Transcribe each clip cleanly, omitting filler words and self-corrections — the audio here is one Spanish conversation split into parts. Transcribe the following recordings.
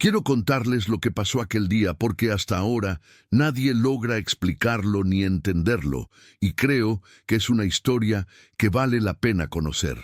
Quiero contarles lo que pasó aquel día porque hasta ahora nadie logra explicarlo ni entenderlo, y creo que es una historia que vale la pena conocer.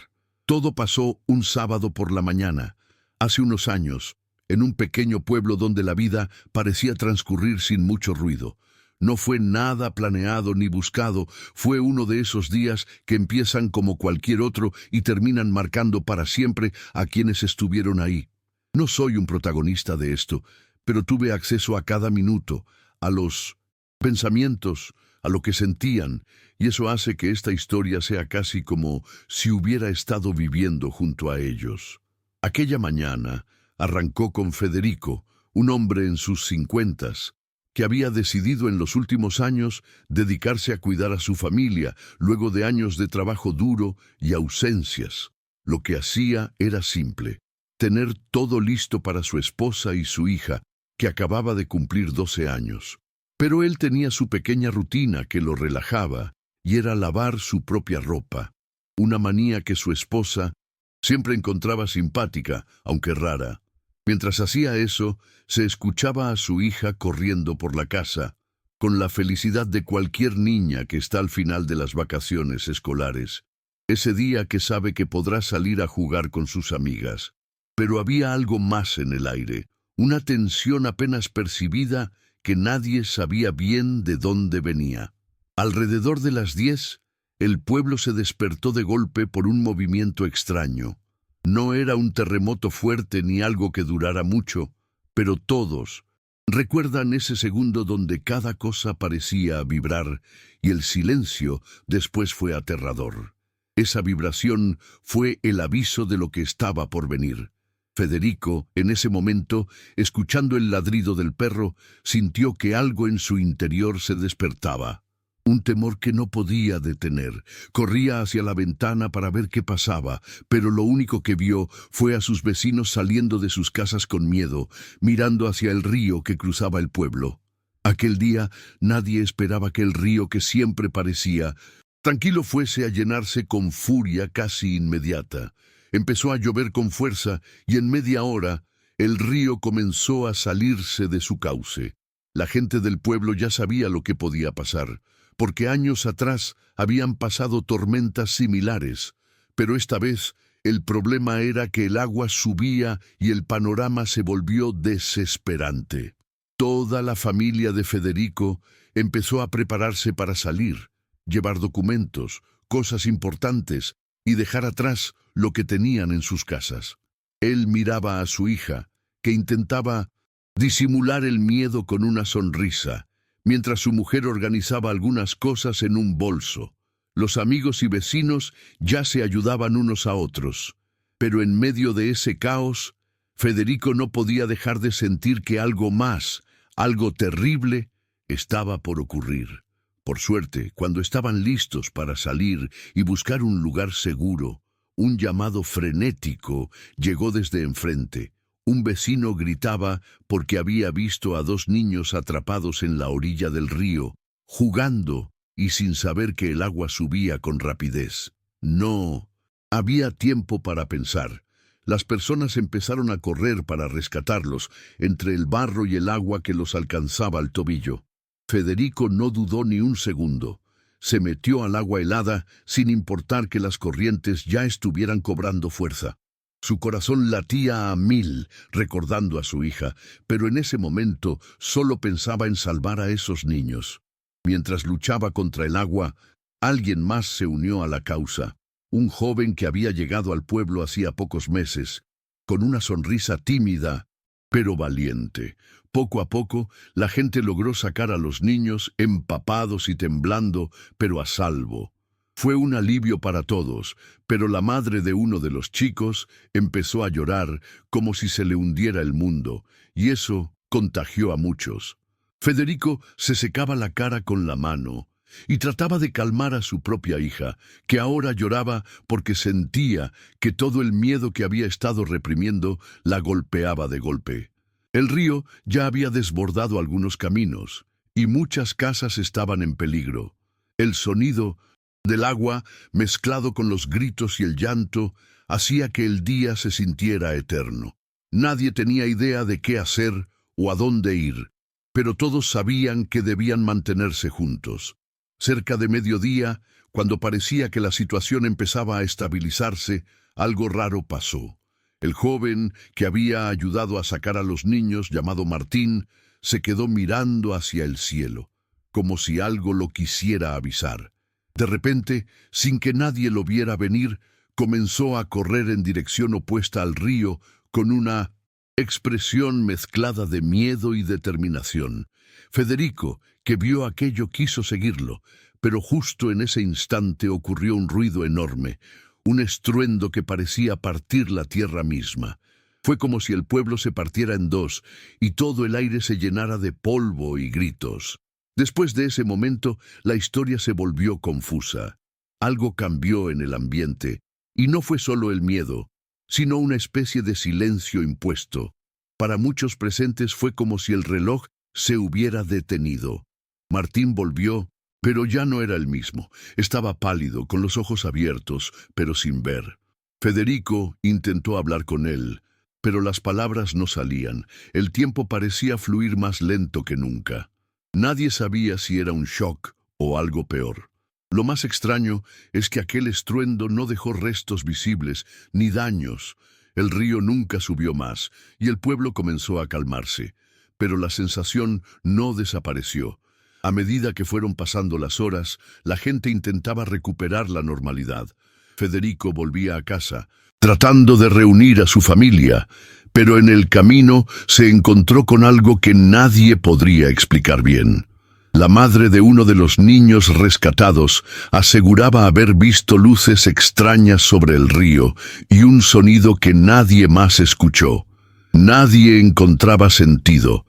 Todo pasó un sábado por la mañana, hace unos años, en un pequeño pueblo donde la vida parecía transcurrir sin mucho ruido. No fue nada planeado ni buscado, fue uno de esos días que empiezan como cualquier otro y terminan marcando para siempre a quienes estuvieron ahí. No soy un protagonista de esto, pero tuve acceso a cada minuto, a los pensamientos, a lo que sentían, y eso hace que esta historia sea casi como si hubiera estado viviendo junto a ellos. Aquella mañana arrancó con Federico, un hombre en sus 50s, que había decidido en los últimos años dedicarse a cuidar a su familia, luego de años de trabajo duro y ausencias. Lo que hacía era simple: tener todo listo para su esposa y su hija, que acababa de cumplir 12 años. Pero él tenía su pequeña rutina que lo relajaba, y era lavar su propia ropa, una manía que su esposa siempre encontraba simpática, aunque rara. Mientras hacía eso, se escuchaba a su hija corriendo por la casa, con la felicidad de cualquier niña que está al final de las vacaciones escolares, ese día que sabe que podrá salir a jugar con sus amigas. Pero había algo más en el aire, una tensión apenas percibida que nadie sabía bien de dónde venía. Alrededor de las 10, el pueblo se despertó de golpe por un movimiento extraño. No era un terremoto fuerte ni algo que durara mucho, pero todos recuerdan ese segundo donde cada cosa parecía vibrar y el silencio después fue aterrador. Esa vibración fue el aviso de lo que estaba por venir. Federico, en ese momento, escuchando el ladrido del perro, sintió que algo en su interior se despertaba. Un temor que no podía detener. Corría hacia la ventana para ver qué pasaba, pero lo único que vio fue a sus vecinos saliendo de sus casas con miedo, mirando hacia el río que cruzaba el pueblo. Aquel día nadie esperaba que el río, que siempre parecía tranquilo, fuese a llenarse con furia casi inmediata. Empezó a llover con fuerza y en media hora el río comenzó a salirse de su cauce. La gente del pueblo ya sabía lo que podía pasar, porque años atrás habían pasado tormentas similares, pero esta vez el problema era que el agua subía y el panorama se volvió desesperante. Toda la familia de Federico empezó a prepararse para salir, llevar documentos, cosas importantes y dejar atrás lo que tenían en sus casas. Él miraba a su hija, que intentaba disimular el miedo con una sonrisa, mientras su mujer organizaba algunas cosas en un bolso. Los amigos y vecinos ya se ayudaban unos a otros. Pero en medio de ese caos, Federico no podía dejar de sentir que algo más, algo terrible, estaba por ocurrir. Por suerte, cuando estaban listos para salir y buscar un lugar seguro, un llamado frenético llegó desde enfrente. Un vecino gritaba porque había visto a 2 niños atrapados en la orilla del río, jugando y sin saber que el agua subía con rapidez. No había tiempo para pensar. Las personas empezaron a correr para rescatarlos, entre el barro y el agua que los alcanzaba al tobillo. Federico no dudó ni un segundo. Se metió al agua helada sin importar que las corrientes ya estuvieran cobrando fuerza. Su corazón latía a 1000, recordando a su hija, pero en ese momento solo pensaba en salvar a esos niños. Mientras luchaba contra el agua, alguien más se unió a la causa. Un joven que había llegado al pueblo hacía pocos meses, con una sonrisa tímida, pero valiente. Poco a poco, la gente logró sacar a los niños, empapados y temblando, pero a salvo. Fue un alivio para todos, pero la madre de uno de los chicos empezó a llorar como si se le hundiera el mundo, y eso contagió a muchos. Federico se secaba la cara con la mano y trataba de calmar a su propia hija, que ahora lloraba porque sentía que todo el miedo que había estado reprimiendo la golpeaba de golpe. El río ya había desbordado algunos caminos, y muchas casas estaban en peligro. El sonido del agua, mezclado con los gritos y el llanto, hacía que el día se sintiera eterno. Nadie tenía idea de qué hacer o a dónde ir, pero todos sabían que debían mantenerse juntos. Cerca de mediodía, cuando parecía que la situación empezaba a estabilizarse, algo raro pasó. El joven que había ayudado a sacar a los niños, llamado Martín, se quedó mirando hacia el cielo, como si algo lo quisiera avisar. De repente, sin que nadie lo viera venir, comenzó a correr en dirección opuesta al río con una expresión mezclada de miedo y determinación. Federico, que vio aquello, quiso seguirlo, pero justo en ese instante ocurrió un ruido enorme, un estruendo que parecía partir la tierra misma. Fue como si el pueblo se partiera en dos y todo el aire se llenara de polvo y gritos. Después de ese momento, la historia se volvió confusa. Algo cambió en el ambiente, y no fue solo el miedo, sino una especie de silencio impuesto. Para muchos presentes fue como si el reloj se hubiera detenido. Martín volvió, pero ya no era el mismo. Estaba pálido, con los ojos abiertos, pero sin ver. Federico intentó hablar con él, pero las palabras no salían. El tiempo parecía fluir más lento que nunca. Nadie sabía si era un shock o algo peor. Lo más extraño es que aquel estruendo no dejó restos visibles ni daños. El río nunca subió más y el pueblo comenzó a calmarse, pero la sensación no desapareció. A medida que fueron pasando las horas, la gente intentaba recuperar la normalidad. Federico volvía a casa, tratando de reunir a su familia, pero en el camino se encontró con algo que nadie podría explicar bien. La madre de uno de los niños rescatados aseguraba haber visto luces extrañas sobre el río y un sonido que nadie más escuchó. Nadie encontraba sentido,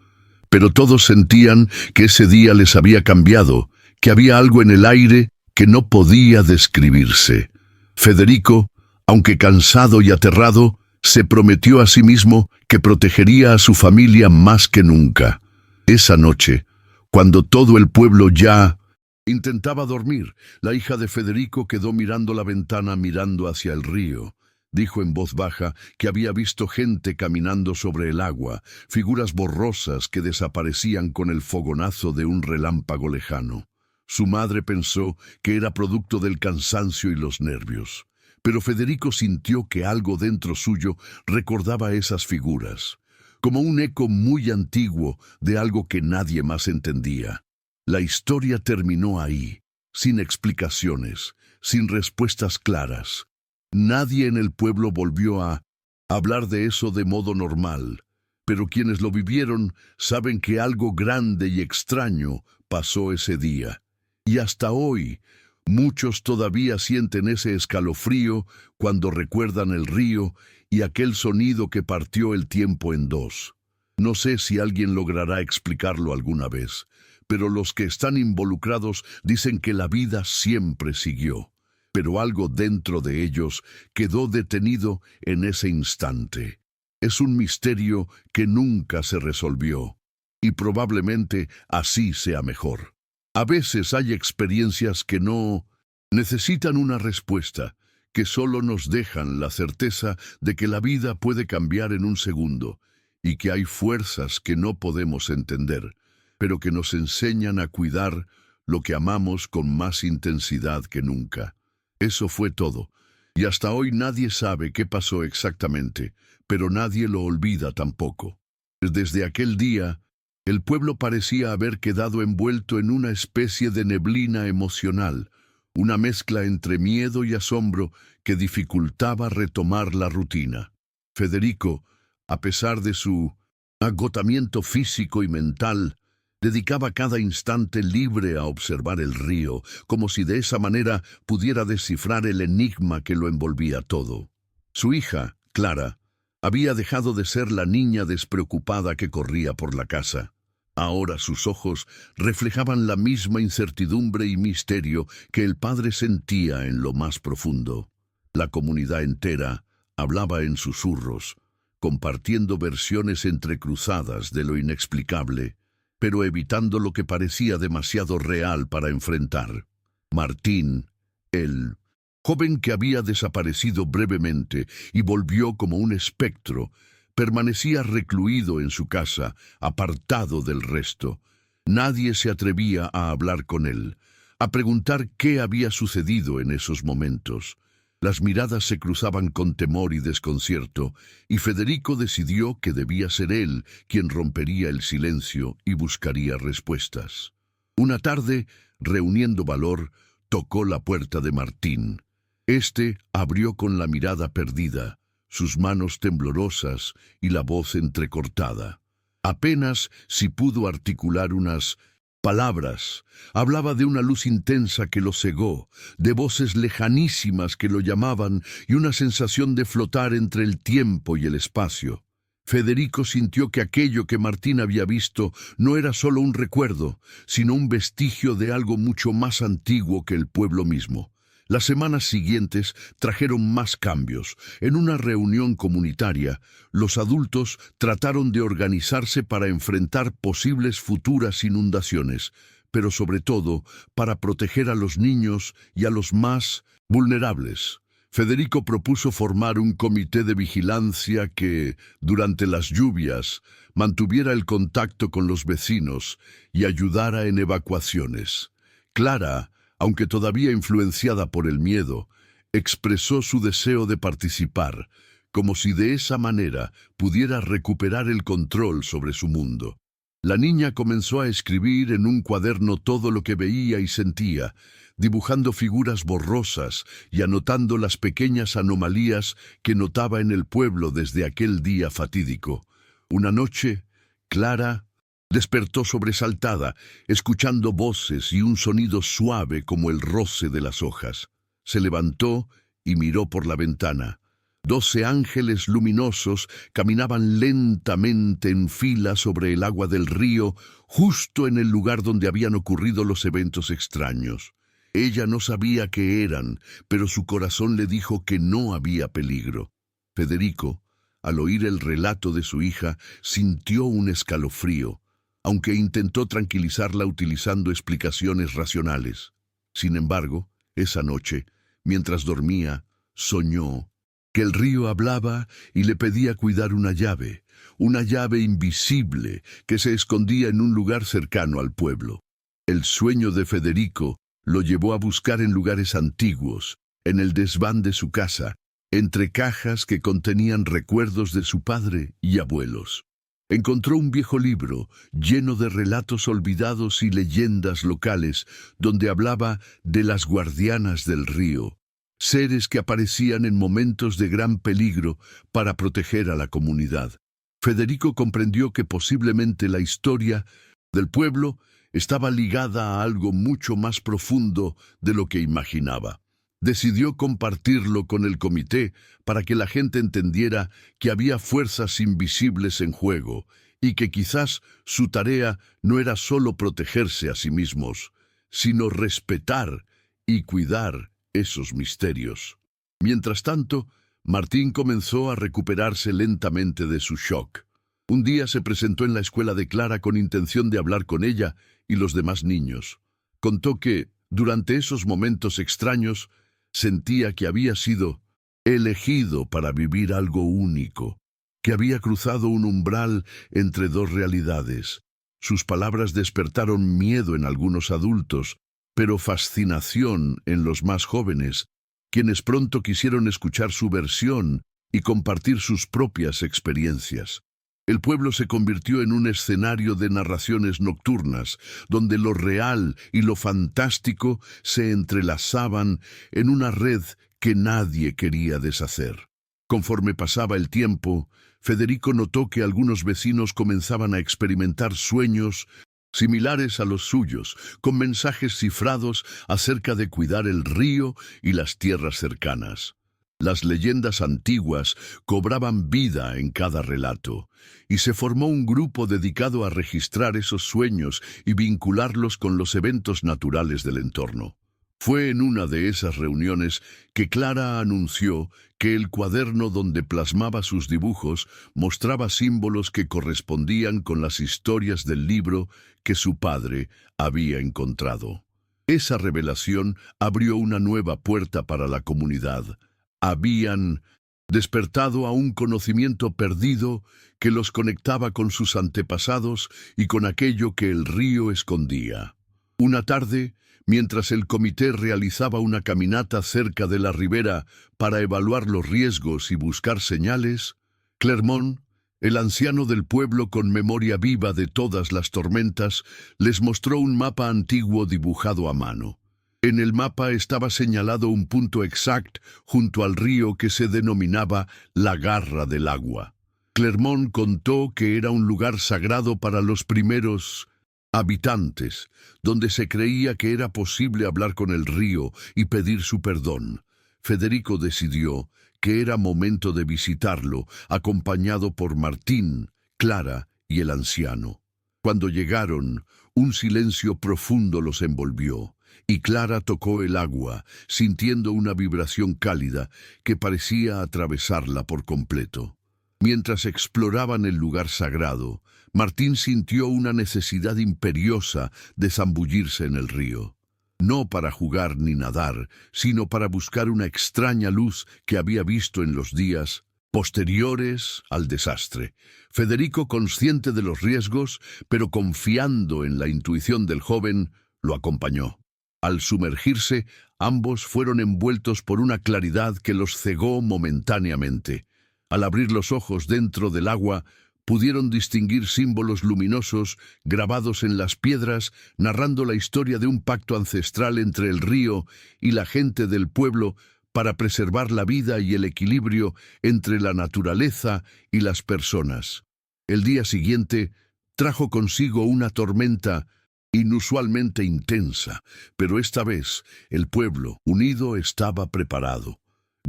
pero todos sentían que ese día les había cambiado, que había algo en el aire que no podía describirse. Federico, aunque cansado y aterrado, se prometió a sí mismo que protegería a su familia más que nunca. Esa noche, cuando todo el pueblo ya intentaba dormir, la hija de Federico quedó mirando la ventana, mirando hacia el río. Dijo en voz baja que había visto gente caminando sobre el agua, figuras borrosas que desaparecían con el fogonazo de un relámpago lejano. Su madre pensó que era producto del cansancio y los nervios, pero Federico sintió que algo dentro suyo recordaba esas figuras, como un eco muy antiguo de algo que nadie más entendía. La historia terminó ahí, sin explicaciones, sin respuestas claras. Nadie en el pueblo volvió a hablar de eso de modo normal, pero quienes lo vivieron saben que algo grande y extraño pasó ese día. Y hasta hoy, muchos todavía sienten ese escalofrío cuando recuerdan el río y aquel sonido que partió el tiempo en dos. No sé si alguien logrará explicarlo alguna vez, pero los que están involucrados dicen que la vida siempre siguió, pero algo dentro de ellos quedó detenido en ese instante. Es un misterio que nunca se resolvió, y probablemente así sea mejor. A veces hay experiencias que no necesitan una respuesta, que solo nos dejan la certeza de que la vida puede cambiar en un segundo, y que hay fuerzas que no podemos entender, pero que nos enseñan a cuidar lo que amamos con más intensidad que nunca. Eso fue todo, y hasta hoy nadie sabe qué pasó exactamente, pero nadie lo olvida tampoco. Desde aquel día, el pueblo parecía haber quedado envuelto en una especie de neblina emocional, una mezcla entre miedo y asombro que dificultaba retomar la rutina. Federico, a pesar de su agotamiento físico y mental, dedicaba cada instante libre a observar el río, como si de esa manera pudiera descifrar el enigma que lo envolvía todo. Su hija, Clara, había dejado de ser la niña despreocupada que corría por la casa. Ahora sus ojos reflejaban la misma incertidumbre y misterio que el padre sentía en lo más profundo. La comunidad entera hablaba en susurros, compartiendo versiones entrecruzadas de lo inexplicable, pero evitando lo que parecía demasiado real para enfrentar. Martín, el joven que había desaparecido brevemente y volvió como un espectro, permanecía recluido en su casa, apartado del resto. Nadie se atrevía a hablar con él, a preguntar qué había sucedido en esos momentos. Las miradas se cruzaban con temor y desconcierto, y Federico decidió que debía ser él quien rompería el silencio y buscaría respuestas. Una tarde, reuniendo valor, tocó la puerta de Martín. Este abrió con la mirada perdida, sus manos temblorosas y la voz entrecortada. Apenas si pudo articular unas palabras. Hablaba de una luz intensa que lo cegó, de voces lejanísimas que lo llamaban y una sensación de flotar entre el tiempo y el espacio. Federico sintió que aquello que Martín había visto no era solo un recuerdo, sino un vestigio de algo mucho más antiguo que el pueblo mismo. Las semanas siguientes trajeron más cambios. En una reunión comunitaria, los adultos trataron de organizarse para enfrentar posibles futuras inundaciones, pero sobre todo para proteger a los niños y a los más vulnerables. Federico propuso formar un comité de vigilancia que, durante las lluvias, mantuviera el contacto con los vecinos y ayudara en evacuaciones. Clara, aunque todavía influenciada por el miedo, expresó su deseo de participar, como si de esa manera pudiera recuperar el control sobre su mundo. La niña comenzó a escribir en un cuaderno todo lo que veía y sentía, dibujando figuras borrosas y anotando las pequeñas anomalías que notaba en el pueblo desde aquel día fatídico. Una noche, Clara despertó sobresaltada, escuchando voces y un sonido suave como el roce de las hojas. Se levantó y miró por la ventana. 12 ángeles luminosos caminaban lentamente en fila sobre el agua del río, justo en el lugar donde habían ocurrido los eventos extraños. Ella no sabía qué eran, pero su corazón le dijo que no había peligro. Federico, al oír el relato de su hija, sintió un escalofrío, aunque intentó tranquilizarla utilizando explicaciones racionales. Sin embargo, esa noche, mientras dormía, soñó que el río hablaba y le pedía cuidar una llave invisible que se escondía en un lugar cercano al pueblo. El sueño de Federico lo llevó a buscar en lugares antiguos, en el desván de su casa, entre cajas que contenían recuerdos de su padre y abuelos. Encontró un viejo libro lleno de relatos olvidados y leyendas locales, donde hablaba de las guardianas del río, seres que aparecían en momentos de gran peligro para proteger a la comunidad. Federico comprendió que posiblemente la historia del pueblo estaba ligada a algo mucho más profundo de lo que imaginaba. Decidió compartirlo con el comité para que la gente entendiera que había fuerzas invisibles en juego y que quizás su tarea no era solo protegerse a sí mismos, sino respetar y cuidar esos misterios. Mientras tanto, Martín comenzó a recuperarse lentamente de su shock. Un día se presentó en la escuela de Clara con intención de hablar con ella y los demás niños. Contó que, durante esos momentos extraños, sentía que había sido elegido para vivir algo único, que había cruzado un umbral entre dos realidades. Sus palabras despertaron miedo en algunos adultos, pero fascinación en los más jóvenes, quienes pronto quisieron escuchar su versión y compartir sus propias experiencias. El pueblo se convirtió en un escenario de narraciones nocturnas, donde lo real y lo fantástico se entrelazaban en una red que nadie quería deshacer. Conforme pasaba el tiempo, Federico notó que algunos vecinos comenzaban a experimentar sueños similares a los suyos, con mensajes cifrados acerca de cuidar el río y las tierras cercanas. Las leyendas antiguas cobraban vida en cada relato, y se formó un grupo dedicado a registrar esos sueños y vincularlos con los eventos naturales del entorno. Fue en una de esas reuniones que Clara anunció que el cuaderno donde plasmaba sus dibujos mostraba símbolos que correspondían con las historias del libro que su padre había encontrado. Esa revelación abrió una nueva puerta para la comunidad. Habían despertado a un conocimiento perdido que los conectaba con sus antepasados y con aquello que el río escondía. Una tarde, mientras el comité realizaba una caminata cerca de la ribera para evaluar los riesgos y buscar señales, Clermont, el anciano del pueblo con memoria viva de todas las tormentas, les mostró un mapa antiguo dibujado a mano. En el mapa estaba señalado un punto exacto junto al río que se denominaba la Garra del Agua. Clermont contó que era un lugar sagrado para los primeros habitantes, donde se creía que era posible hablar con el río y pedir su perdón. Federico decidió que era momento de visitarlo, acompañado por Martín, Clara y el anciano. Cuando llegaron, un silencio profundo los envolvió, y Clara tocó el agua, sintiendo una vibración cálida que parecía atravesarla por completo. Mientras exploraban el lugar sagrado, Martín sintió una necesidad imperiosa de zambullirse en el río. No para jugar ni nadar, sino para buscar una extraña luz que había visto en los días posteriores al desastre. Federico, consciente de los riesgos, pero confiando en la intuición del joven, lo acompañó. Al sumergirse, ambos fueron envueltos por una claridad que los cegó momentáneamente. Al abrir los ojos dentro del agua, pudieron distinguir símbolos luminosos grabados en las piedras, narrando la historia de un pacto ancestral entre el río y la gente del pueblo para preservar la vida y el equilibrio entre la naturaleza y las personas. El día siguiente trajo consigo una tormenta inusualmente intensa, pero esta vez el pueblo unido estaba preparado.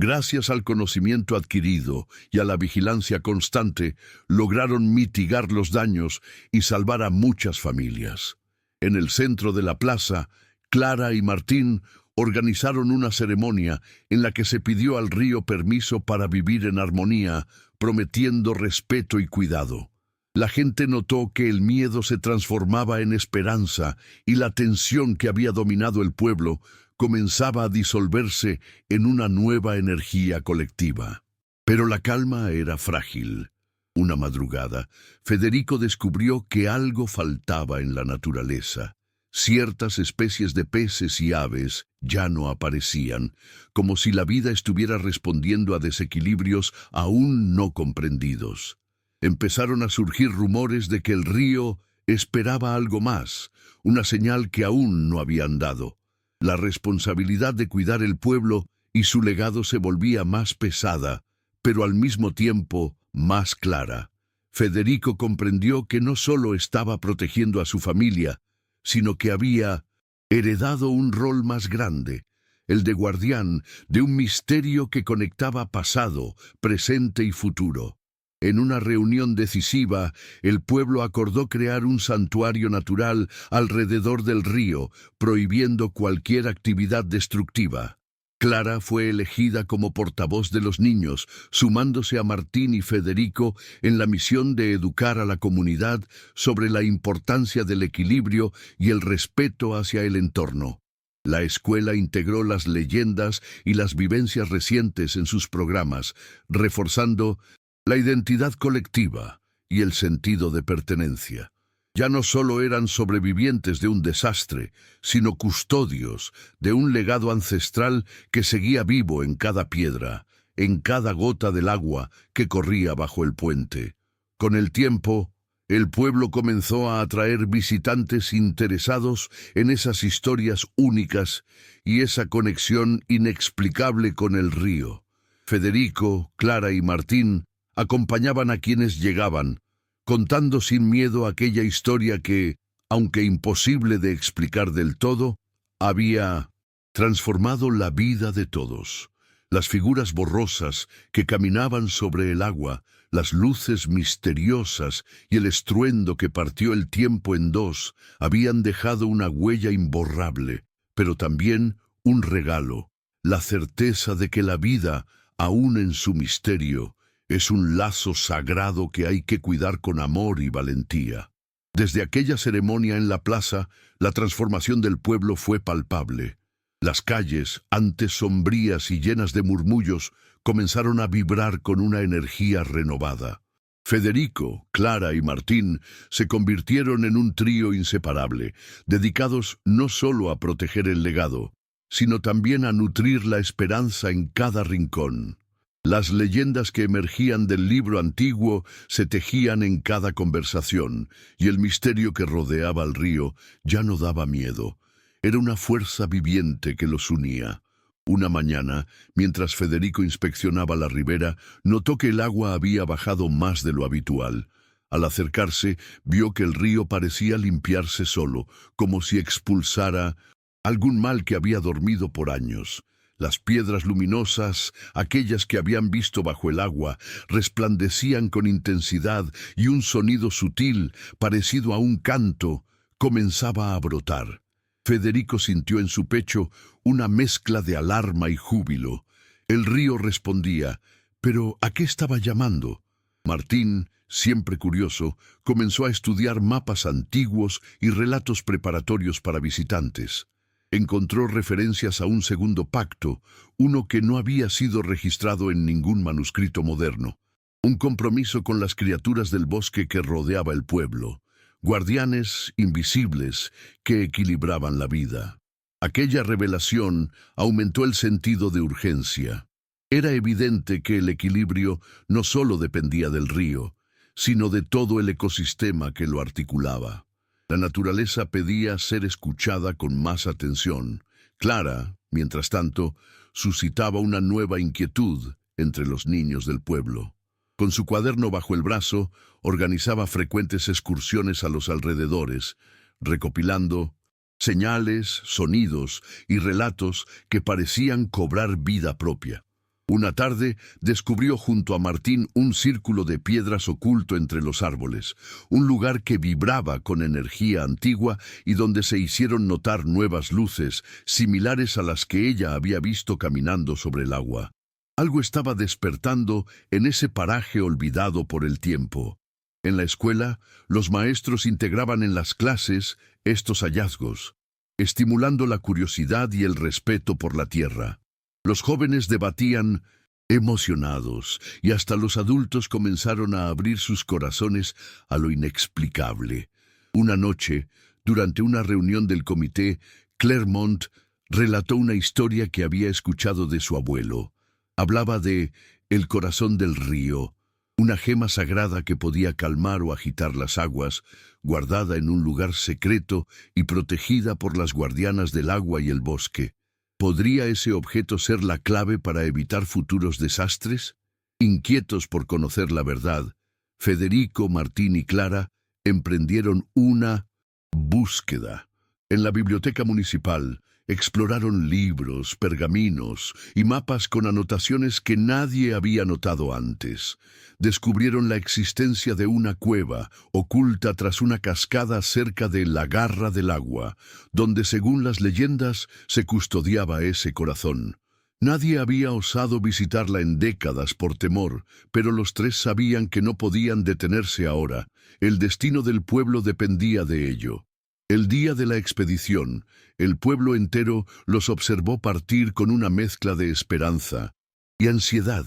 Gracias al conocimiento adquirido y a la vigilancia constante, lograron mitigar los daños y salvar a muchas familias. En el centro de la plaza, Clara y Martín organizaron una ceremonia en la que se pidió al río permiso para vivir en armonía, prometiendo respeto y cuidado. La gente notó que el miedo se transformaba en esperanza y la tensión que había dominado el pueblo comenzaba a disolverse en una nueva energía colectiva. Pero la calma era frágil. Una madrugada, Federico descubrió que algo faltaba en la naturaleza. Ciertas especies de peces y aves ya no aparecían, como si la vida estuviera respondiendo a desequilibrios aún no comprendidos. Empezaron a surgir rumores de que el río esperaba algo más, una señal que aún no habían dado. La responsabilidad de cuidar el pueblo y su legado se volvía más pesada, pero al mismo tiempo más clara. Federico comprendió que no solo estaba protegiendo a su familia, sino que había heredado un rol más grande, el de guardián de un misterio que conectaba pasado, presente y futuro. En una reunión decisiva, el pueblo acordó crear un santuario natural alrededor del río, prohibiendo cualquier actividad destructiva. Clara fue elegida como portavoz de los niños, sumándose a Martín y Federico en la misión de educar a la comunidad sobre la importancia del equilibrio y el respeto hacia el entorno. La escuela integró las leyendas y las vivencias recientes en sus programas, reforzando la identidad colectiva y el sentido de pertenencia. Ya no solo eran sobrevivientes de un desastre, sino custodios de un legado ancestral que seguía vivo en cada piedra, en cada gota del agua que corría bajo el puente. Con el tiempo, el pueblo comenzó a atraer visitantes interesados en esas historias únicas y esa conexión inexplicable con el río. Federico, Clara y Martín acompañaban a quienes llegaban, contando sin miedo aquella historia que, aunque imposible de explicar del todo, había transformado la vida de todos. Las figuras borrosas que caminaban sobre el agua, las luces misteriosas y el estruendo que partió el tiempo en dos, habían dejado una huella imborrable, pero también un regalo, la certeza de que la vida, aún en su misterio, es un lazo sagrado que hay que cuidar con amor y valentía. Desde aquella ceremonia en la plaza, la transformación del pueblo fue palpable. Las calles, antes sombrías y llenas de murmullos, comenzaron a vibrar con una energía renovada. Federico, Clara y Martín se convirtieron en un trío inseparable, dedicados no solo a proteger el legado, sino también a nutrir la esperanza en cada rincón. Las leyendas que emergían del libro antiguo se tejían en cada conversación, y el misterio que rodeaba al río ya no daba miedo. Era una fuerza viviente que los unía. Una mañana, mientras Federico inspeccionaba la ribera, notó que el agua había bajado más de lo habitual. Al acercarse, vio que el río parecía limpiarse solo, como si expulsara algún mal que había dormido por años. Las piedras luminosas, aquellas que habían visto bajo el agua, resplandecían con intensidad y un sonido sutil, parecido a un canto, comenzaba a brotar. Federico sintió en su pecho una mezcla de alarma y júbilo. El río respondía, pero ¿a qué estaba llamando? Martín, siempre curioso, comenzó a estudiar mapas antiguos y relatos preparatorios para visitantes. Encontró referencias a un segundo pacto, uno que no había sido registrado en ningún manuscrito moderno. Un compromiso con las criaturas del bosque que rodeaba el pueblo. Guardianes invisibles que equilibraban la vida. Aquella revelación aumentó el sentido de urgencia. Era evidente que el equilibrio no solo dependía del río, sino de todo el ecosistema que lo articulaba. La naturaleza pedía ser escuchada con más atención. Clara, mientras tanto, suscitaba una nueva inquietud entre los niños del pueblo. Con su cuaderno bajo el brazo, organizaba frecuentes excursiones a los alrededores, recopilando señales, sonidos y relatos que parecían cobrar vida propia. Una tarde descubrió junto a Martín un círculo de piedras oculto entre los árboles, un lugar que vibraba con energía antigua y donde se hicieron notar nuevas luces, similares a las que ella había visto caminando sobre el agua. Algo estaba despertando en ese paraje olvidado por el tiempo. En la escuela, los maestros integraban en las clases estos hallazgos, estimulando la curiosidad y el respeto por la tierra. Los jóvenes debatían emocionados y hasta los adultos comenzaron a abrir sus corazones a lo inexplicable. Una noche, durante una reunión del comité, Clermont relató una historia que había escuchado de su abuelo. Hablaba de el corazón del río, una gema sagrada que podía calmar o agitar las aguas, guardada en un lugar secreto y protegida por las guardianas del agua y el bosque. ¿Podría ese objeto ser la clave para evitar futuros desastres? Inquietos por conocer la verdad, Federico, Martín y Clara emprendieron una búsqueda. En la biblioteca municipal, exploraron libros, pergaminos y mapas con anotaciones que nadie había notado antes. Descubrieron la existencia de una cueva oculta tras una cascada cerca de la Garra del Agua, donde según las leyendas se custodiaba ese corazón. Nadie había osado visitarla en décadas por temor, pero los tres sabían que no podían detenerse ahora. El destino del pueblo dependía de ello. El día de la expedición, el pueblo entero los observó partir con una mezcla de esperanza y ansiedad.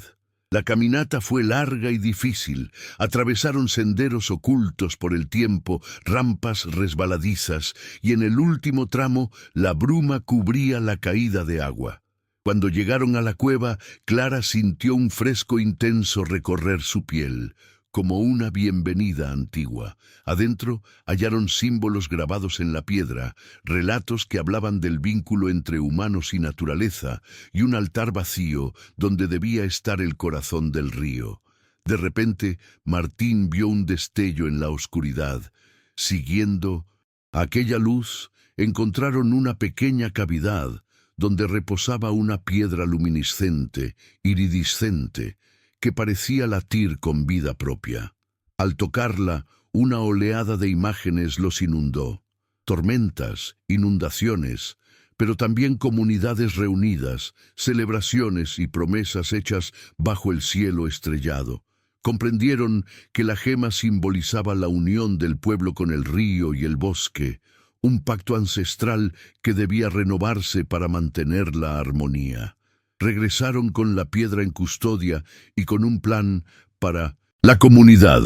La caminata fue larga y difícil. Atravesaron senderos ocultos por el tiempo, rampas resbaladizas, y en el último tramo la bruma cubría la caída de agua. Cuando llegaron a la cueva, Clara sintió un fresco intenso recorrer su piel, como una bienvenida antigua. Adentro hallaron símbolos grabados en la piedra, relatos que hablaban del vínculo entre humanos y naturaleza, y un altar vacío donde debía estar el corazón del río. De repente, Martín vio un destello en la oscuridad. Siguiendo aquella luz, encontraron una pequeña cavidad donde reposaba una piedra luminiscente, iridiscente, que parecía latir con vida propia. Al tocarla, una oleada de imágenes los inundó. Tormentas, inundaciones, pero también comunidades reunidas, celebraciones y promesas hechas bajo el cielo estrellado. Comprendieron que la gema simbolizaba la unión del pueblo con el río y el bosque, un pacto ancestral que debía renovarse para mantener la armonía. regresaron con la piedra en custodia y con un plan para la comunidad.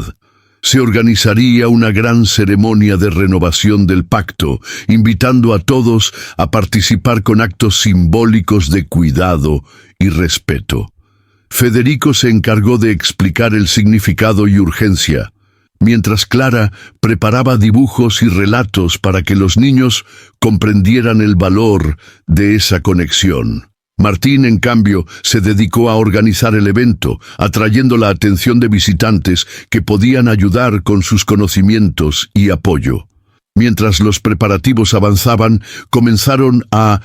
Se organizaría una gran ceremonia de renovación del pacto, invitando a todos a participar con actos simbólicos de cuidado y respeto. Federico se encargó de explicar el significado y urgencia, mientras Clara preparaba dibujos y relatos para que los niños comprendieran el valor de esa conexión. Martín, en cambio, se dedicó a organizar el evento, atrayendo la atención de visitantes que podían ayudar con sus conocimientos y apoyo. Mientras los preparativos avanzaban, comenzaron a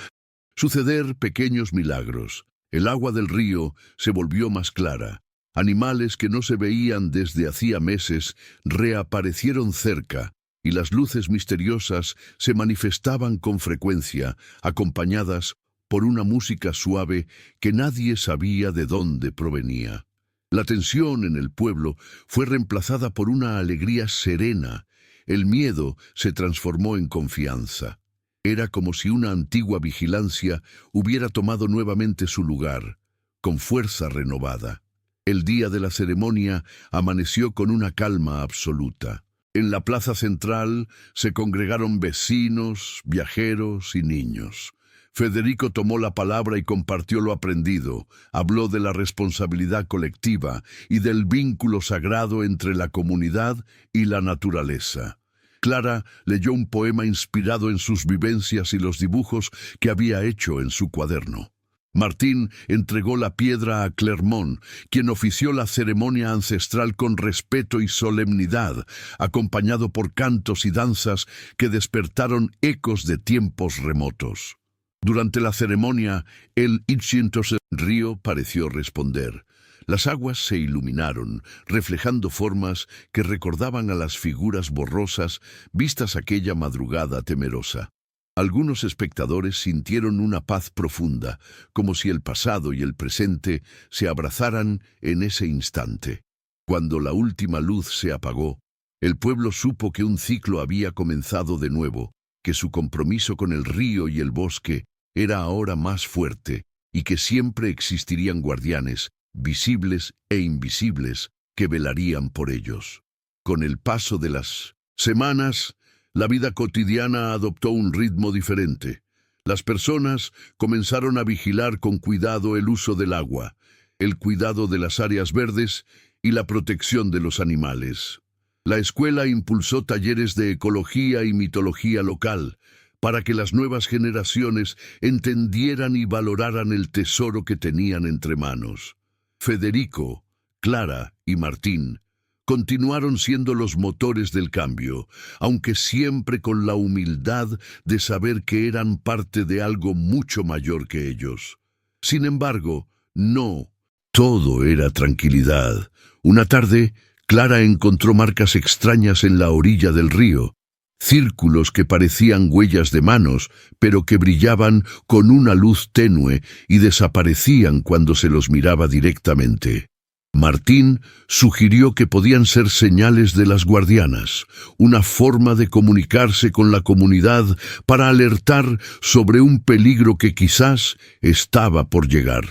suceder pequeños milagros. El agua del río se volvió más clara. Animales que no se veían desde hacía meses reaparecieron cerca, y las luces misteriosas se manifestaban con frecuencia, acompañadas por una música suave que nadie sabía de dónde provenía. La tensión en el pueblo fue reemplazada por una alegría serena. El miedo se transformó en confianza. Era como si una antigua vigilancia hubiera tomado nuevamente su lugar, con fuerza renovada. El día de la ceremonia amaneció con una calma absoluta. En la plaza central se congregaron vecinos, viajeros y niños. Federico tomó la palabra y compartió lo aprendido. Habló de la responsabilidad colectiva y del vínculo sagrado entre la comunidad y la naturaleza. Clara leyó un poema inspirado en sus vivencias y los dibujos que había hecho en su cuaderno. Martín entregó la piedra a Clermont, quien ofició la ceremonia ancestral con respeto y solemnidad, acompañado por cantos y danzas que despertaron ecos de tiempos remotos. Durante la ceremonia, el incienso río pareció responder. Las aguas se iluminaron, reflejando formas que recordaban a las figuras borrosas vistas aquella madrugada temerosa. Algunos espectadores sintieron una paz profunda, como si el pasado y el presente se abrazaran en ese instante. Cuando la última luz se apagó, el pueblo supo que un ciclo había comenzado de nuevo, que su compromiso con el río y el bosque era ahora más fuerte y que siempre existirían guardianes, visibles e invisibles, que velarían por ellos. Con el paso de las semanas, la vida cotidiana adoptó un ritmo diferente. Las personas comenzaron a vigilar con cuidado el uso del agua, el cuidado de las áreas verdes y la protección de los animales. La escuela impulsó talleres de ecología y mitología local, para que las nuevas generaciones entendieran y valoraran el tesoro que tenían entre manos. Federico, Clara y Martín continuaron siendo los motores del cambio, aunque siempre con la humildad de saber que eran parte de algo mucho mayor que ellos. Sin embargo, no todo era tranquilidad. Una tarde, Clara encontró marcas extrañas en la orilla del río. Círculos que parecían huellas de manos, pero que brillaban con una luz tenue y desaparecían cuando se los miraba directamente. Martín sugirió que podían ser señales de las guardianas, una forma de comunicarse con la comunidad para alertar sobre un peligro que quizás estaba por llegar.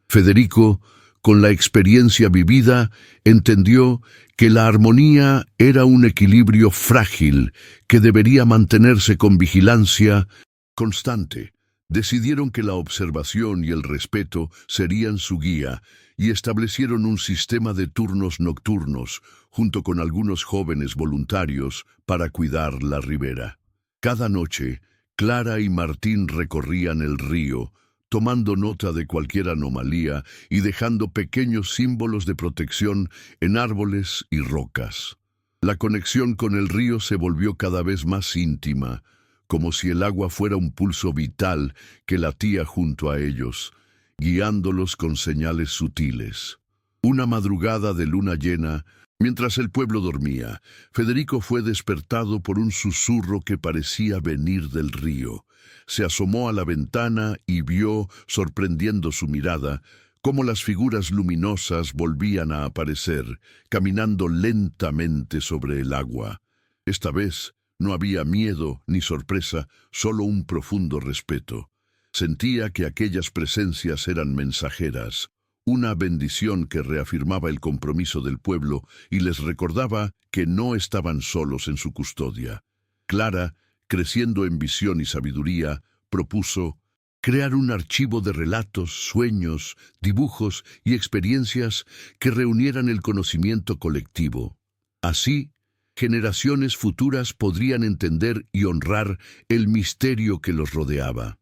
Federico, con la experiencia vivida, entendió que la armonía era un equilibrio frágil que debería mantenerse con vigilancia constante. Decidieron que la observación y el respeto serían su guía y establecieron un sistema de turnos nocturnos junto con algunos jóvenes voluntarios para cuidar la ribera. Cada noche, Clara y Martín recorrían el río, tomando nota de cualquier anomalía y dejando pequeños símbolos de protección en árboles y rocas. La conexión con el río se volvió cada vez más íntima, como si el agua fuera un pulso vital que latía junto a ellos, guiándolos con señales sutiles. Una madrugada de luna llena, mientras el pueblo dormía, Federico fue despertado por un susurro que parecía venir del río. Se asomó a la ventana y vio, sorprendiendo su mirada, cómo las figuras luminosas volvían a aparecer, caminando lentamente sobre el agua. Esta vez no había miedo ni sorpresa, solo un profundo respeto. Sentía que aquellas presencias eran mensajeras, una bendición que reafirmaba el compromiso del pueblo y les recordaba que no estaban solos en su custodia. Clara, creciendo en visión y sabiduría, propuso crear un archivo de relatos, sueños, dibujos y experiencias que reunieran el conocimiento colectivo. Así, generaciones futuras podrían entender y honrar el misterio que los rodeaba.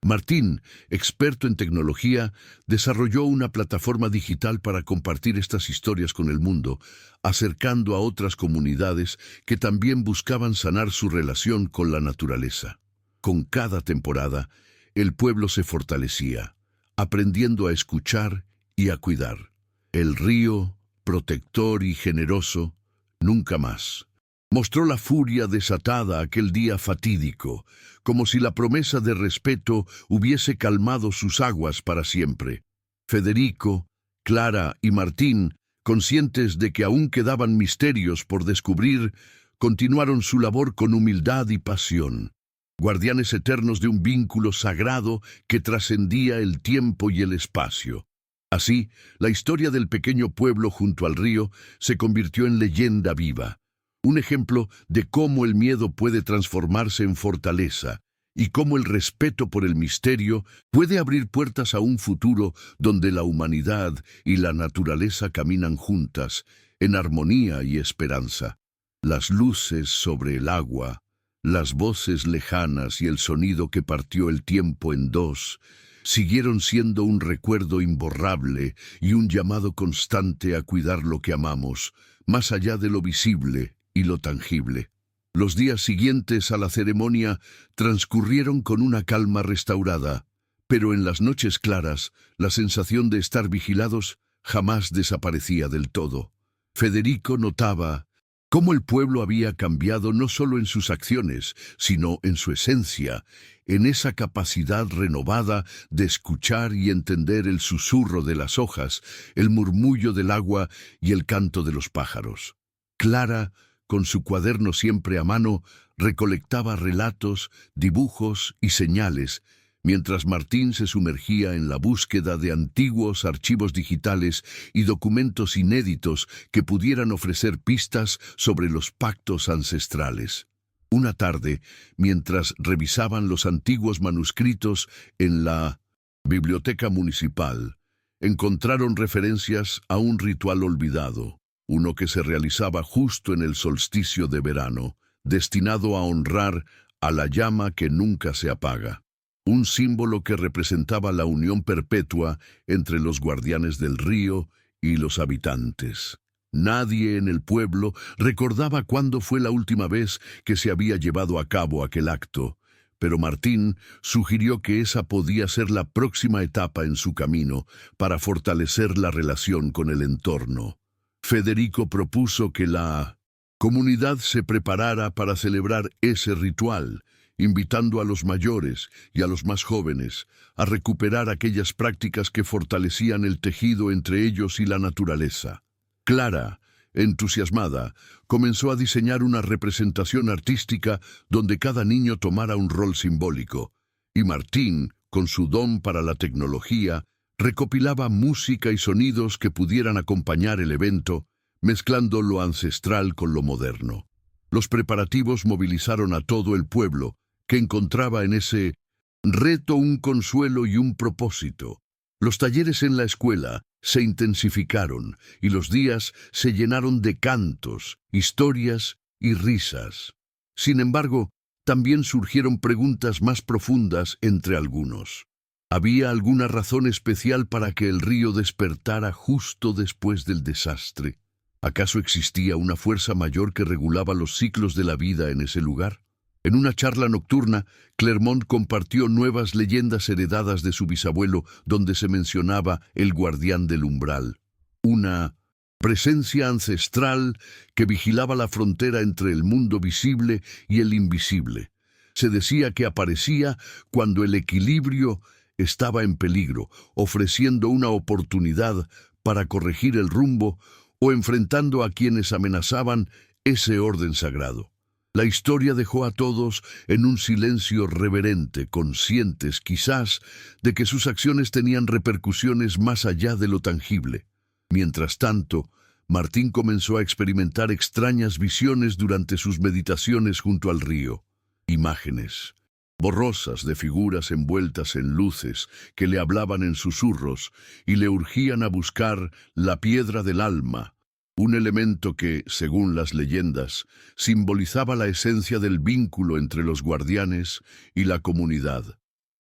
Martín, experto en tecnología, desarrolló una plataforma digital para compartir estas historias con el mundo, acercando a otras comunidades que también buscaban sanar su relación con la naturaleza. Con cada temporada, el pueblo se fortalecía, aprendiendo a escuchar y a cuidar. El río, protector y generoso, nunca más. Mostró la furia desatada aquel día fatídico, como si la promesa de respeto hubiese calmado sus aguas para siempre. Federico, Clara y Martín, conscientes de que aún quedaban misterios por descubrir, continuaron su labor con humildad y pasión, guardianes eternos de un vínculo sagrado que trascendía el tiempo y el espacio. Así, la historia del pequeño pueblo junto al río se convirtió en leyenda viva. Un ejemplo de cómo el miedo puede transformarse en fortaleza y cómo el respeto por el misterio puede abrir puertas a un futuro donde la humanidad y la naturaleza caminan juntas, en armonía y esperanza. Las luces sobre el agua, las voces lejanas y el sonido que partió el tiempo en dos, siguieron siendo un recuerdo imborrable y un llamado constante a cuidar lo que amamos, más allá de lo visible y lo tangible. Los días siguientes a la ceremonia transcurrieron con una calma restaurada, pero en las noches claras, la sensación de estar vigilados jamás desaparecía del todo. Federico notaba cómo el pueblo había cambiado no solo en sus acciones, sino en su esencia, en esa capacidad renovada de escuchar y entender el susurro de las hojas, el murmullo del agua y el canto de los pájaros. Clara, con su cuaderno siempre a mano, recolectaba relatos, dibujos y señales, mientras Martín se sumergía en la búsqueda de antiguos archivos digitales y documentos inéditos que pudieran ofrecer pistas sobre los pactos ancestrales. Una tarde, mientras revisaban los antiguos manuscritos en la biblioteca municipal, encontraron referencias a un ritual olvidado, uno que se realizaba justo en el solsticio de verano, destinado a honrar a la llama que nunca se apaga. Un símbolo que representaba la unión perpetua entre los guardianes del río y los habitantes. Nadie en el pueblo recordaba cuándo fue la última vez que se había llevado a cabo aquel acto, pero Martín sugirió que esa podía ser la próxima etapa en su camino para fortalecer la relación con el entorno. Federico propuso que la comunidad se preparara para celebrar ese ritual, invitando a los mayores y a los más jóvenes a recuperar aquellas prácticas que fortalecían el tejido entre ellos y la naturaleza. Clara, entusiasmada, comenzó a diseñar una representación artística donde cada niño tomara un rol simbólico, y Martín, con su don para la tecnología, recopilaba música y sonidos que pudieran acompañar el evento, mezclando lo ancestral con lo moderno. Los preparativos movilizaron a todo el pueblo, que encontraba en ese reto un consuelo y un propósito. Los talleres en la escuela se intensificaron y los días se llenaron de cantos, historias y risas. Sin embargo, también surgieron preguntas más profundas entre algunos. ¿Había alguna razón especial para que el río despertara justo después del desastre? ¿Acaso existía una fuerza mayor que regulaba los ciclos de la vida en ese lugar? En una charla nocturna, Clermont compartió nuevas leyendas heredadas de su bisabuelo, donde se mencionaba el guardián del umbral, una presencia ancestral que vigilaba la frontera entre el mundo visible y el invisible. Se decía que aparecía cuando el equilibrio estaba en peligro, ofreciendo una oportunidad para corregir el rumbo o enfrentando a quienes amenazaban ese orden sagrado. La historia dejó a todos en un silencio reverente, conscientes quizás de que sus acciones tenían repercusiones más allá de lo tangible. Mientras tanto, Martín comenzó a experimentar extrañas visiones durante sus meditaciones junto al río. Imágenes borrosas de figuras envueltas en luces que le hablaban en susurros y le urgían a buscar la piedra del alma, un elemento que, según las leyendas, simbolizaba la esencia del vínculo entre los guardianes y la comunidad.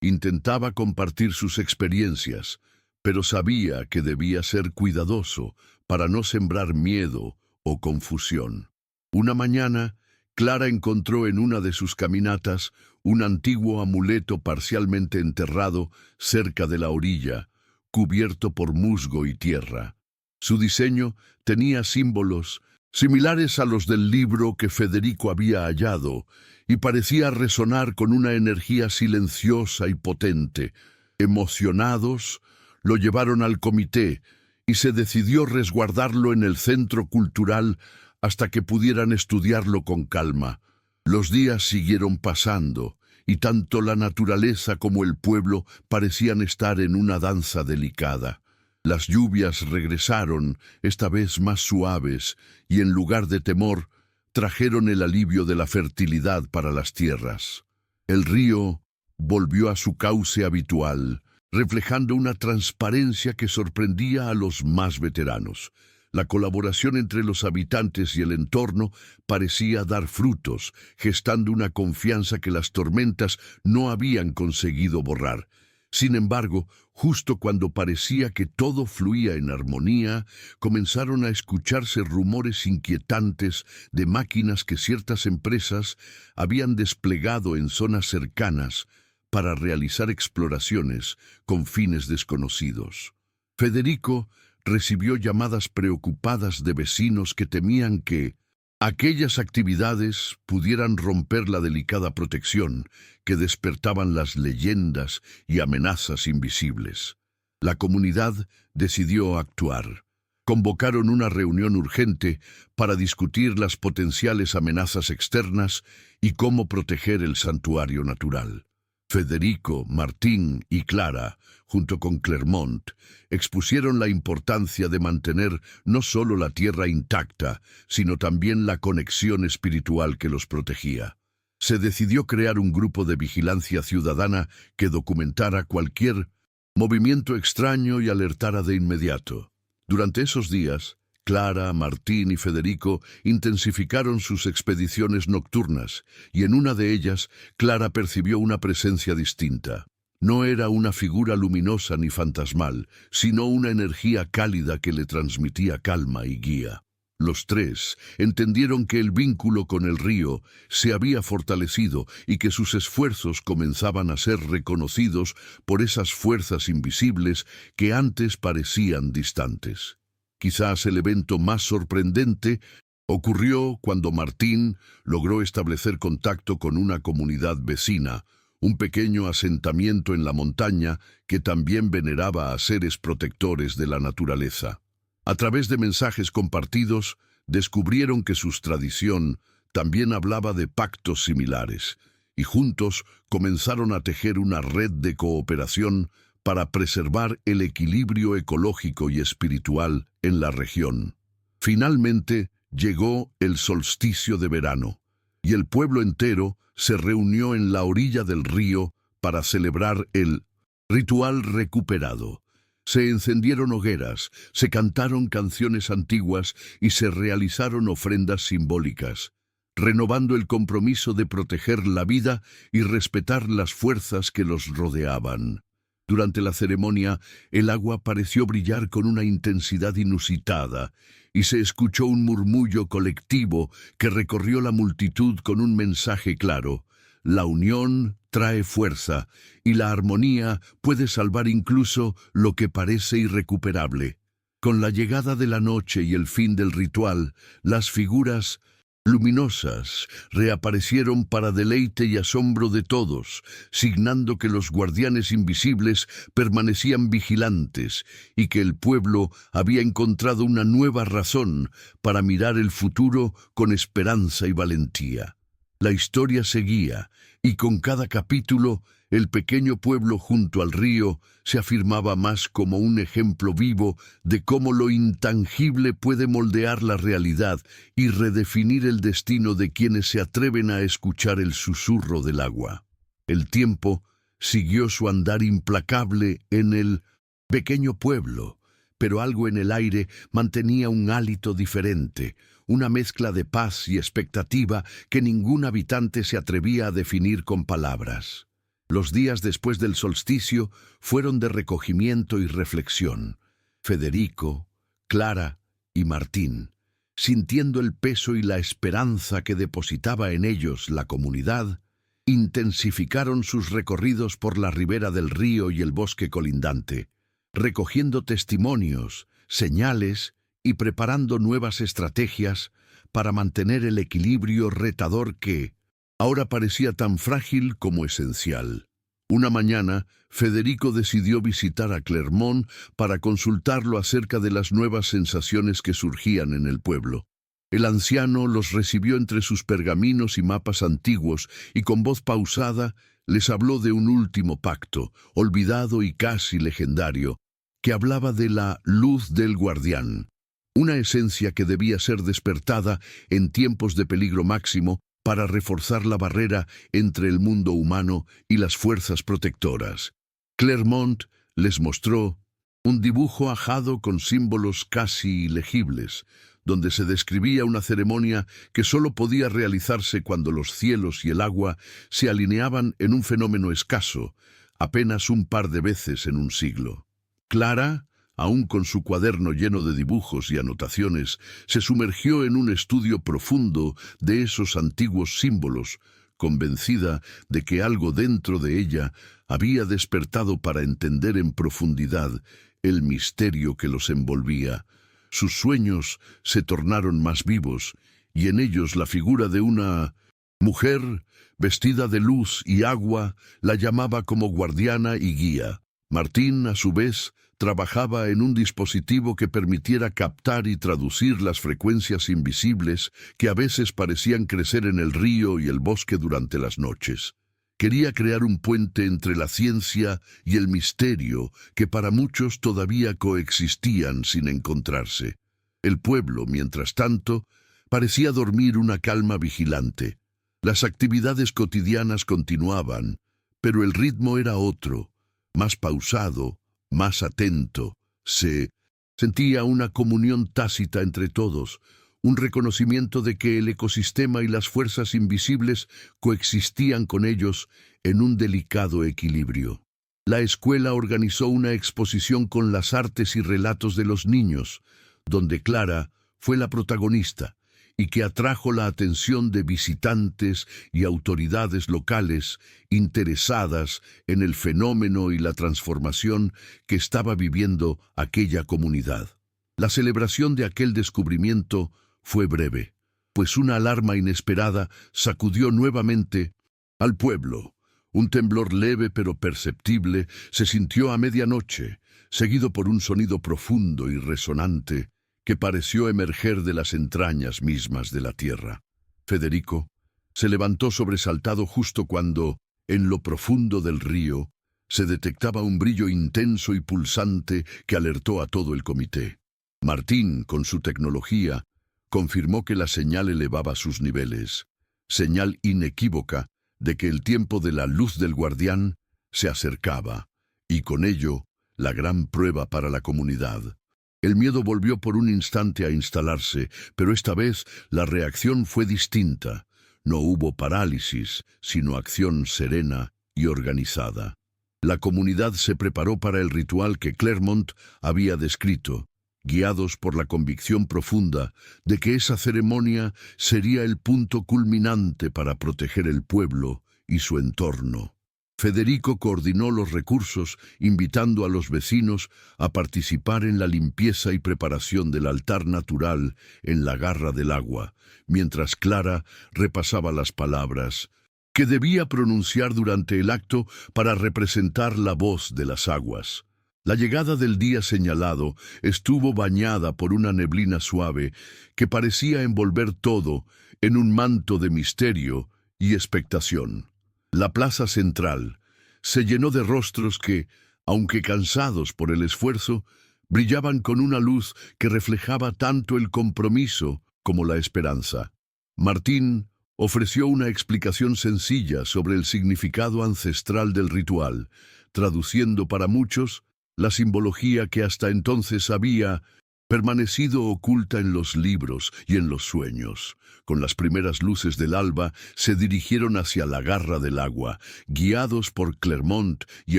Intentaba compartir sus experiencias, pero sabía que debía ser cuidadoso para no sembrar miedo o confusión. Una mañana, Clara encontró en una de sus caminatas un antiguo amuleto parcialmente enterrado cerca de la orilla, cubierto por musgo y tierra. Su diseño tenía símbolos similares a los del libro que Federico había hallado y parecía resonar con una energía silenciosa y potente. Emocionados, lo llevaron al comité y se decidió resguardarlo en el centro cultural hasta que pudieran estudiarlo con calma. Los días siguieron pasando, y tanto la naturaleza como el pueblo parecían estar en una danza delicada. Las lluvias regresaron, esta vez más suaves, y en lugar de temor, trajeron el alivio de la fertilidad para las tierras. El río volvió a su cauce habitual, reflejando una transparencia que sorprendía a los más veteranos. La colaboración entre los habitantes y el entorno parecía dar frutos, gestando una confianza que las tormentas no habían conseguido borrar. Sin embargo, justo cuando parecía que todo fluía en armonía, comenzaron a escucharse rumores inquietantes de máquinas que ciertas empresas habían desplegado en zonas cercanas para realizar exploraciones con fines desconocidos. Federico recibió llamadas preocupadas de vecinos que temían que aquellas actividades pudieran romper la delicada protección que despertaban las leyendas y amenazas invisibles. La comunidad decidió actuar. Convocaron una reunión urgente para discutir las potenciales amenazas externas y cómo proteger el santuario natural. Federico, Martín y Clara, junto con Clermont, expusieron la importancia de mantener no solo la tierra intacta, sino también la conexión espiritual que los protegía. Se decidió crear un grupo de vigilancia ciudadana que documentara cualquier movimiento extraño y alertara de inmediato. Durante esos días, Clara, Martín y Federico intensificaron sus expediciones nocturnas, y en una de ellas, Clara percibió una presencia distinta. No era una figura luminosa ni fantasmal, sino una energía cálida que le transmitía calma y guía. Los tres entendieron que el vínculo con el río se había fortalecido y que sus esfuerzos comenzaban a ser reconocidos por esas fuerzas invisibles que antes parecían distantes. Quizás el evento más sorprendente ocurrió cuando Martín logró establecer contacto con una comunidad vecina, un pequeño asentamiento en la montaña que también veneraba a seres protectores de la naturaleza. A través de mensajes compartidos, descubrieron que su tradición también hablaba de pactos similares, y juntos comenzaron a tejer una red de cooperación para preservar el equilibrio ecológico y espiritual en la región. Finalmente llegó el solsticio de verano, y el pueblo entero se reunió en la orilla del río para celebrar el ritual recuperado. Se encendieron hogueras, se cantaron canciones antiguas y se realizaron ofrendas simbólicas, renovando el compromiso de proteger la vida y respetar las fuerzas que los rodeaban. Durante la ceremonia, el agua pareció brillar con una intensidad inusitada, y se escuchó un murmullo colectivo que recorrió la multitud con un mensaje claro: la unión trae fuerza, y la armonía puede salvar incluso lo que parece irrecuperable. Con la llegada de la noche y el fin del ritual, las figuras luminosas reaparecieron para deleite y asombro de todos, signando que los guardianes invisibles permanecían vigilantes y que el pueblo había encontrado una nueva razón para mirar el futuro con esperanza y valentía. La historia seguía, y con cada capítulo, el pequeño pueblo junto al río se afirmaba más como un ejemplo vivo de cómo lo intangible puede moldear la realidad y redefinir el destino de quienes se atreven a escuchar el susurro del agua. El tiempo siguió su andar implacable en el pequeño pueblo, pero algo en el aire mantenía un hálito diferente, una mezcla de paz y expectativa que ningún habitante se atrevía a definir con palabras. Los días después del solsticio fueron de recogimiento y reflexión. Federico, Clara y Martín, sintiendo el peso y la esperanza que depositaba en ellos la comunidad, intensificaron sus recorridos por la ribera del río y el bosque colindante, recogiendo testimonios, señales y preparando nuevas estrategias para mantener el equilibrio retador que ahora parecía tan frágil como esencial. Una mañana, Federico decidió visitar a Clermont para consultarlo acerca de las nuevas sensaciones que surgían en el pueblo. El anciano los recibió entre sus pergaminos y mapas antiguos y con voz pausada les habló de un último pacto, olvidado y casi legendario, que hablaba de la luz del guardián, una esencia que debía ser despertada en tiempos de peligro máximo para reforzar la barrera entre el mundo humano y las fuerzas protectoras. Clermont les mostró un dibujo ajado con símbolos casi ilegibles, donde se describía una ceremonia que solo podía realizarse cuando los cielos y el agua se alineaban en un fenómeno escaso, apenas un par de veces en un siglo. Clara, aún con su cuaderno lleno de dibujos y anotaciones, se sumergió en un estudio profundo de esos antiguos símbolos, convencida de que algo dentro de ella había despertado para entender en profundidad el misterio que los envolvía. Sus sueños se tornaron más vivos, y en ellos la figura de una mujer vestida de luz y agua la llamaba como guardiana y guía. Martín, a su vez, trabajaba en un dispositivo que permitiera captar y traducir las frecuencias invisibles que a veces parecían crecer en el río y el bosque durante las noches. Quería crear un puente entre la ciencia y el misterio que para muchos todavía coexistían sin encontrarse. El pueblo, mientras tanto, parecía dormir una calma vigilante. Las actividades cotidianas continuaban, pero el ritmo era otro, más pausado, más atento. Se sentía una comunión tácita entre todos, un reconocimiento de que el ecosistema y las fuerzas invisibles coexistían con ellos en un delicado equilibrio. La escuela organizó una exposición con las artes y relatos de los niños, donde Clara fue la protagonista, y que atrajo la atención de visitantes y autoridades locales interesadas en el fenómeno y la transformación que estaba viviendo aquella comunidad. La celebración de aquel descubrimiento fue breve, pues una alarma inesperada sacudió nuevamente al pueblo. Un temblor leve pero perceptible se sintió a medianoche, seguido por un sonido profundo y resonante que pareció emerger de las entrañas mismas de la tierra. Federico se levantó sobresaltado justo cuando, en lo profundo del río, se detectaba un brillo intenso y pulsante que alertó a todo el comité. Martín, con su tecnología, confirmó que la señal elevaba sus niveles, señal inequívoca de que el tiempo de la luz del guardián se acercaba, y con ello, la gran prueba para la comunidad. El miedo volvió por un instante a instalarse, pero esta vez la reacción fue distinta. No hubo parálisis, sino acción serena y organizada. La comunidad se preparó para el ritual que Clermont había descrito, guiados por la convicción profunda de que esa ceremonia sería el punto culminante para proteger el pueblo y su entorno. Federico coordinó los recursos, invitando a los vecinos a participar en la limpieza y preparación del altar natural en la garra del agua, mientras Clara repasaba las palabras que debía pronunciar durante el acto para representar la voz de las aguas. La llegada del día señalado estuvo bañada por una neblina suave que parecía envolver todo en un manto de misterio y expectación. La plaza central se llenó de rostros que, aunque cansados por el esfuerzo, brillaban con una luz que reflejaba tanto el compromiso como la esperanza. Martín ofreció una explicación sencilla sobre el significado ancestral del ritual, traduciendo para muchos la simbología que hasta entonces había permanecido oculta en los libros y en los sueños. Con las primeras luces del alba se dirigieron hacia la garra del agua, guiados por Clermont y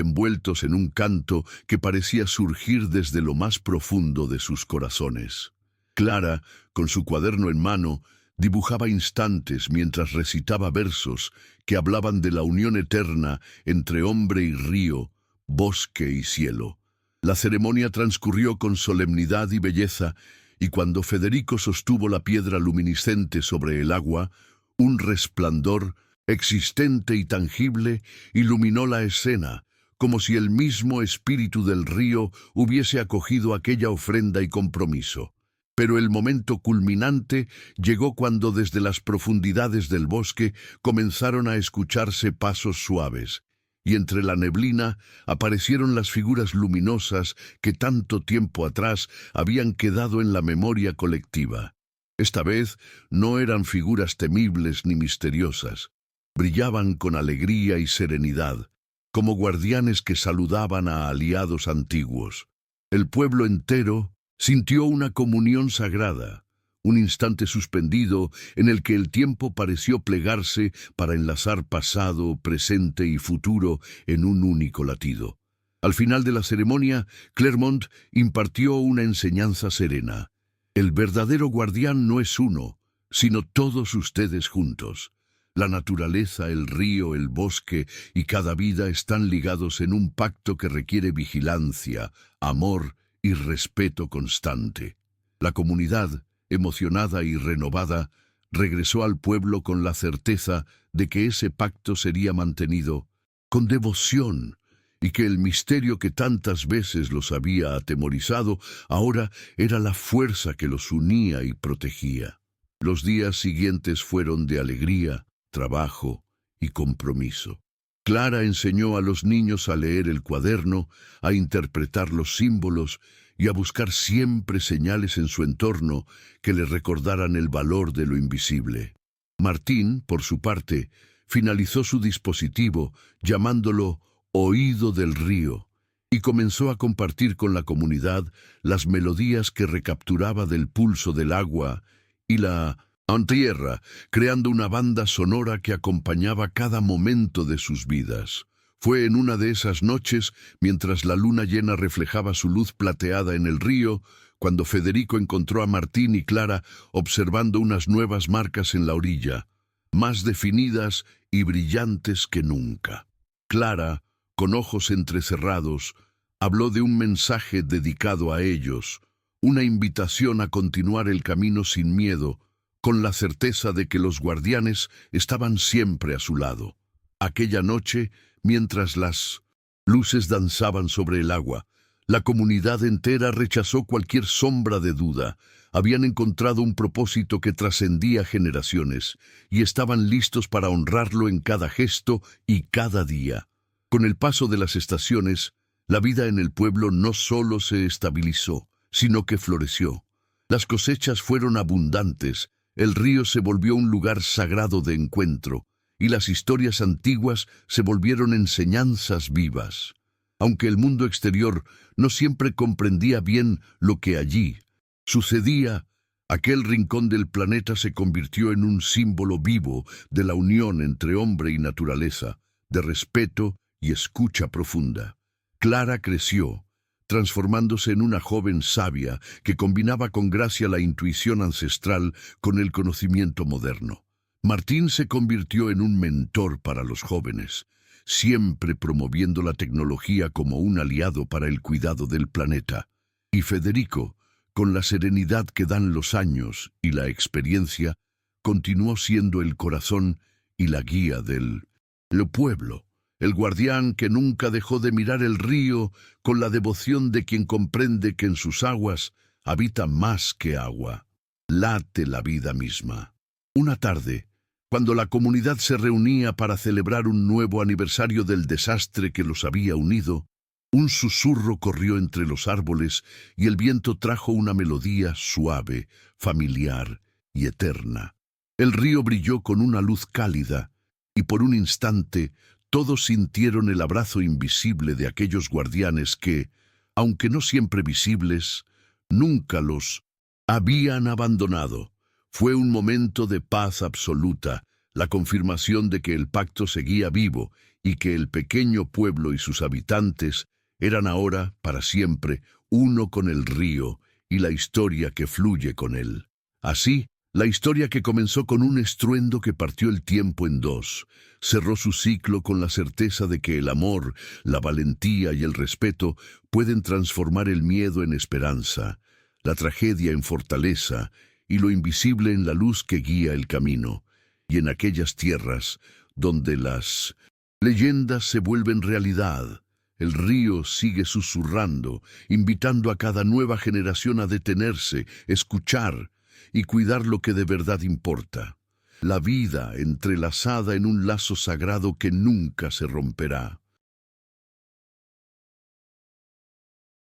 envueltos en un canto que parecía surgir desde lo más profundo de sus corazones. Clara, con su cuaderno en mano, dibujaba instantes mientras recitaba versos que hablaban de la unión eterna entre hombre y río, bosque y cielo. La ceremonia transcurrió con solemnidad y belleza, y cuando Federico sostuvo la piedra luminiscente sobre el agua, un resplandor, existente y tangible, iluminó la escena, como si el mismo espíritu del río hubiese acogido aquella ofrenda y compromiso. Pero el momento culminante llegó cuando desde las profundidades del bosque comenzaron a escucharse pasos suaves, y entre la neblina aparecieron las figuras luminosas que tanto tiempo atrás habían quedado en la memoria colectiva. Esta vez no eran figuras temibles ni misteriosas. Brillaban con alegría y serenidad, como guardianes que saludaban a aliados antiguos. El pueblo entero sintió una comunión sagrada, un instante suspendido en el que el tiempo pareció plegarse para enlazar pasado, presente y futuro en un único latido. Al final de la ceremonia, Clermont impartió una enseñanza serena. El verdadero guardián no es uno, sino todos ustedes juntos. La naturaleza, el río, el bosque y cada vida están ligados en un pacto que requiere vigilancia, amor y respeto constante. La comunidad, emocionada y renovada, regresó al pueblo con la certeza de que ese pacto sería mantenido con devoción y que el misterio que tantas veces los había atemorizado ahora era la fuerza que los unía y protegía. Los días siguientes fueron de alegría, trabajo y compromiso. Clara enseñó a los niños a leer el cuaderno, a interpretar los símbolos y a buscar siempre señales en su entorno que les recordaran el valor de lo invisible. Martín, por su parte, finalizó su dispositivo llamándolo Oído del Río y comenzó a compartir con la comunidad las melodías que recapturaba del pulso del agua y la tierra, creando una banda sonora que acompañaba cada momento de sus vidas. Fue en una de esas noches, mientras la luna llena reflejaba su luz plateada en el río, cuando Federico encontró a Martín y Clara observando unas nuevas marcas en la orilla, más definidas y brillantes que nunca. Clara, con ojos entrecerrados, habló de un mensaje dedicado a ellos, una invitación a continuar el camino sin miedo, con la certeza de que los guardianes estaban siempre a su lado. Aquella noche, mientras las luces danzaban sobre el agua, la comunidad entera rechazó cualquier sombra de duda. Habían encontrado un propósito que trascendía generaciones y estaban listos para honrarlo en cada gesto y cada día. Con el paso de las estaciones, la vida en el pueblo no solo se estabilizó, sino que floreció. Las cosechas fueron abundantes, el río se volvió un lugar sagrado de encuentro, y las historias antiguas se volvieron enseñanzas vivas. Aunque el mundo exterior no siempre comprendía bien lo que allí sucedía, aquel rincón del planeta se convirtió en un símbolo vivo de la unión entre hombre y naturaleza, de respeto y escucha profunda. Clara creció, transformándose en una joven sabia que combinaba con gracia la intuición ancestral con el conocimiento moderno. Martín se convirtió en un mentor para los jóvenes, siempre promoviendo la tecnología como un aliado para el cuidado del planeta. Y Federico, con la serenidad que dan los años y la experiencia, continuó siendo el corazón y la guía del pueblo, el guardián que nunca dejó de mirar el río con la devoción de quien comprende que en sus aguas habita más que agua. Late la vida misma. Una tarde, Cuando la comunidad se reunía para celebrar un nuevo aniversario del desastre que los había unido, un susurro corrió entre los árboles y el viento trajo una melodía suave, familiar y eterna. El río brilló con una luz cálida y por un instante todos sintieron el abrazo invisible de aquellos guardianes que, aunque no siempre visibles, nunca los habían abandonado. Fue un momento de paz absoluta, la confirmación de que el pacto seguía vivo y que el pequeño pueblo y sus habitantes eran ahora, para siempre, uno con el río y la historia que fluye con él. Así, la historia que comenzó con un estruendo que partió el tiempo en dos, cerró su ciclo con la certeza de que el amor, la valentía y el respeto pueden transformar el miedo en esperanza, la tragedia en fortaleza y lo invisible en la luz que guía el camino. Y en aquellas tierras donde las leyendas se vuelven realidad, el río sigue susurrando, invitando a cada nueva generación a detenerse, escuchar y cuidar lo que de verdad importa. La vida entrelazada en un lazo sagrado que nunca se romperá.